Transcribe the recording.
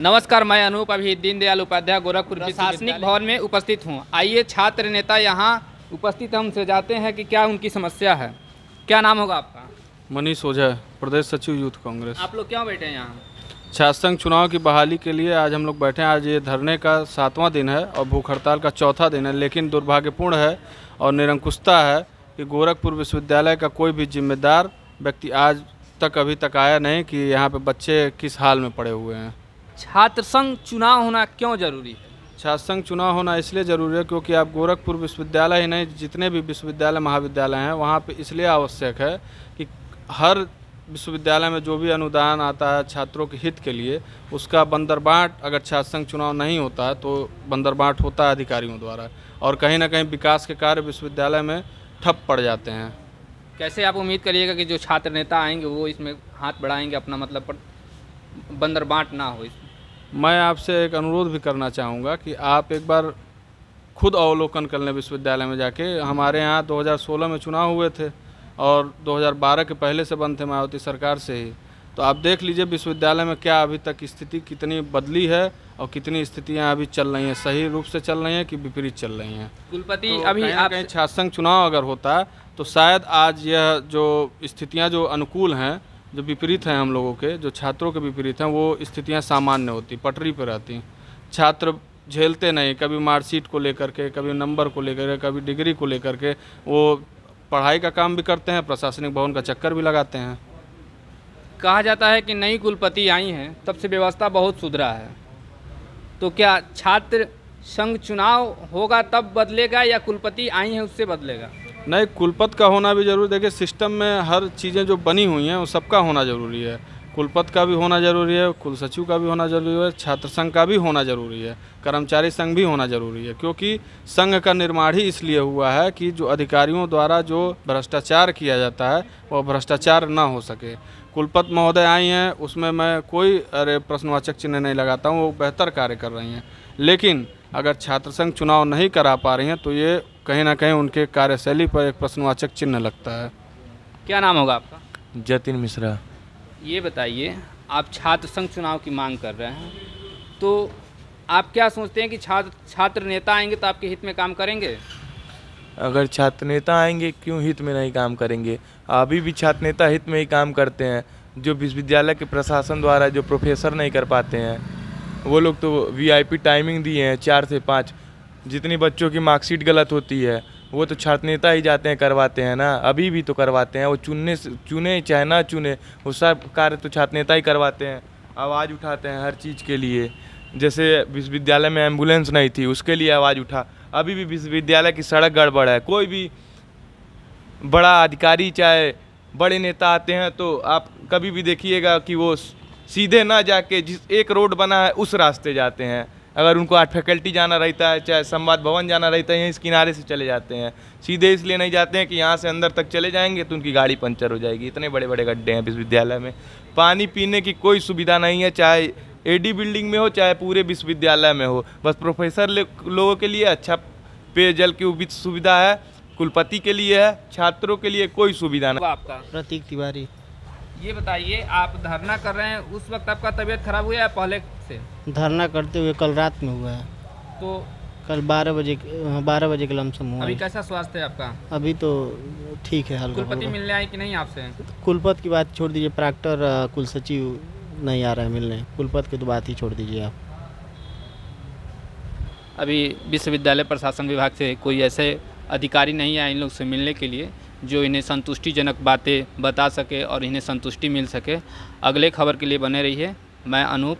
नमस्कार, मैं अनूप अभी दीनदयाल उपाध्याय गोरखपुर प्रशासनिक भवन में उपस्थित हूँ। आइए छात्र नेता यहाँ उपस्थित हमसे जाते हैं कि क्या उनकी समस्या है। क्या नाम होगा आपका? मनीष ओझा, प्रदेश सचिव यूथ कांग्रेस। आप लोग क्यों बैठे हैं यहाँ? छात्र संघ चुनाव की बहाली के लिए आज हम लोग बैठे हैं। आज ये धरने का 7वां दिन है और भूख हड़ताल का चौथा दिन है, लेकिन दुर्भाग्यपूर्ण है और निरंकुशता है कि गोरखपुर विश्वविद्यालय का कोई भी जिम्मेदार व्यक्ति आज तक अभी तक आया नहीं कि यहाँ पे बच्चे किस हाल में पड़े हुए हैं। छात्र संघ चुनाव होना क्यों जरूरी है? छात्र संघ चुनाव होना इसलिए ज़रूरी है क्योंकि आप गोरखपुर विश्वविद्यालय ही नहीं, जितने भी विश्वविद्यालय महाविद्यालय हैं वहाँ पे इसलिए आवश्यक है कि हर विश्वविद्यालय में जो भी अनुदान आता है छात्रों के हित के लिए, उसका बंदरबांट अगर छात्र संघ चुनाव नहीं होता है तो बंदरबांट होता है अधिकारियों द्वारा, और कहीं ना कहीं विकास के कार्य विश्वविद्यालय में ठप पड़ जाते हैं। कैसे आप उम्मीद करिएगा कि जो छात्र नेता आएंगे वो इसमें हाथ बढ़ाएंगे अपना, मतलब बंदरबांट ना हो इसमें? मैं आपसे एक अनुरोध भी करना चाहूँगा कि आप एक बार खुद अवलोकन कर लें विश्वविद्यालय में जाके। हमारे यहाँ 2016 में चुनाव हुए थे और 2012 के पहले से बंद थे मायावती सरकार से ही। तो आप देख लीजिए विश्वविद्यालय में क्या अभी तक स्थिति कितनी बदली है और कितनी स्थितियाँ अभी चल रही हैं, सही रूप से चल रही हैं कि विपरीत चल रही हैं। कुलपति तो अभी आप कहीं छात्र संघ चुनाव अगर होता तो शायद आज यह जो स्थितियाँ जो अनुकूल हैं, जो विपरीत हैं हम लोगों के, जो छात्रों के विपरीत हैं, वो स्थितियाँ सामान्य होती, पटरी पर रहती। छात्र झेलते नहीं, कभी मार्कशीट को लेकर के, कभी नंबर को लेकर के, कभी डिग्री को लेकर के, वो पढ़ाई का काम भी करते हैं, प्रशासनिक भवन का चक्कर भी लगाते हैं। कहा जाता है कि नई कुलपति आई हैं तब से व्यवस्था बहुत सुधरा है, तो क्या छात्र संघ चुनाव होगा तब बदलेगा या कुलपति आई हैं उससे बदलेगा? नहीं, कुलपति का होना भी जरूरी। देखिए सिस्टम में हर चीज़ें जो बनी हुई हैं वो सबका होना ज़रूरी है। कुलपति का भी होना ज़रूरी है, कुल सचिव का भी होना ज़रूरी है, छात्र संघ का भी होना ज़रूरी है, कर्मचारी संघ भी होना ज़रूरी है, क्योंकि संघ का निर्माण ही इसलिए हुआ है कि जो अधिकारियों द्वारा जो भ्रष्टाचार किया जाता है वह भ्रष्टाचार ना हो सके। कुलपति महोदय आई हैं, उसमें मैं कोई प्रश्नवाचक चिन्ह नहीं लगाता हूँ, वो बेहतर कार्य कर रही हैं। लेकिन अगर छात्र संघ चुनाव नहीं करा पा रही हैं तो ये कहीं ना कहीं उनके कार्यशैली पर एक प्रश्नवाचक चिन्ह लगता है। क्या नाम होगा आपका? जतिन मिश्रा। ये बताइए, आप छात्र संघ चुनाव की मांग कर रहे हैं, तो आप क्या सोचते हैं कि छात्र नेता आएंगे तो आपके हित में काम करेंगे? अगर छात्र नेता आएंगे क्यों हित में नहीं काम करेंगे? अभी भी छात्र नेता हित में ही काम करते हैं। जो विश्वविद्यालय के प्रशासन द्वारा जो प्रोफेसर नहीं कर पाते हैं, वो लोग तो वीआईपी टाइमिंग दिए हैं 4 से 5। जितनी बच्चों की मार्कशीट गलत होती है वो तो छात्र नेता ही जाते हैं करवाते हैं ना, अभी भी तो करवाते हैं। वो चुने चाहे ना चुने, वो सब कार्य तो छात्र नेता ही करवाते हैं। आवाज़ उठाते हैं हर चीज़ के लिए। जैसे विश्वविद्यालय में एम्बुलेंस नहीं थी, उसके लिए आवाज़ उठा। अभी भी विश्वविद्यालय की सड़क गड़बड़ है। कोई भी बड़ा अधिकारी चाहे बड़े नेता आते हैं तो आप कभी भी देखिएगा कि वो सीधे ना जाके जिस एक रोड बना है उस रास्ते जाते हैं। अगर उनको आज फैकल्टी जाना रहता है, चाहे संवाद भवन जाना रहता है, इस किनारे से चले जाते हैं। सीधे इसलिए नहीं जाते हैं कि यहाँ से अंदर तक चले जाएंगे तो उनकी गाड़ी पंचर हो जाएगी। इतने बड़े बड़े गड्ढे हैं विश्वविद्यालय में। पानी पीने की कोई सुविधा नहीं है, चाहे एडी बिल्डिंग में हो चाहे पूरे विश्वविद्यालय में हो। बस प्रोफेसर लोगों के लिए अच्छा पेयजल की सुविधा है, कुलपति के लिए है, छात्रों के लिए कोई सुविधा नहीं। आपका? प्रतीक तिवारी। ये बताइए, आप धरना कर रहे हैं, उस वक्त आपका तबीयत खराब हुआ या पहले से? धरना करते हुए कल रात में हुआ है। तो कल 12 बजे के लमसम हुआ अभी है। कैसा स्वास्थ्य है आपका? अभी तो ठीक है, हल्का कुलपति फुल्का। मिलने आए कि नहीं आपसे? कुलपति की बात छोड़ दीजिए, प्राक्टर कुल सचिव नहीं आ रहा है मिलने। कुलपति की तो बात ही छोड़ दीजिए आप। अभी विश्वविद्यालय प्रशासन विभाग से कोई ऐसे अधिकारी नहीं आए इन लोग से मिलने के लिए जो इन्हें संतुष्टिजनक बातें बता सके और इन्हें संतुष्टि मिल सके। अगले खबर के लिए बने रहिए। मैं अनूप।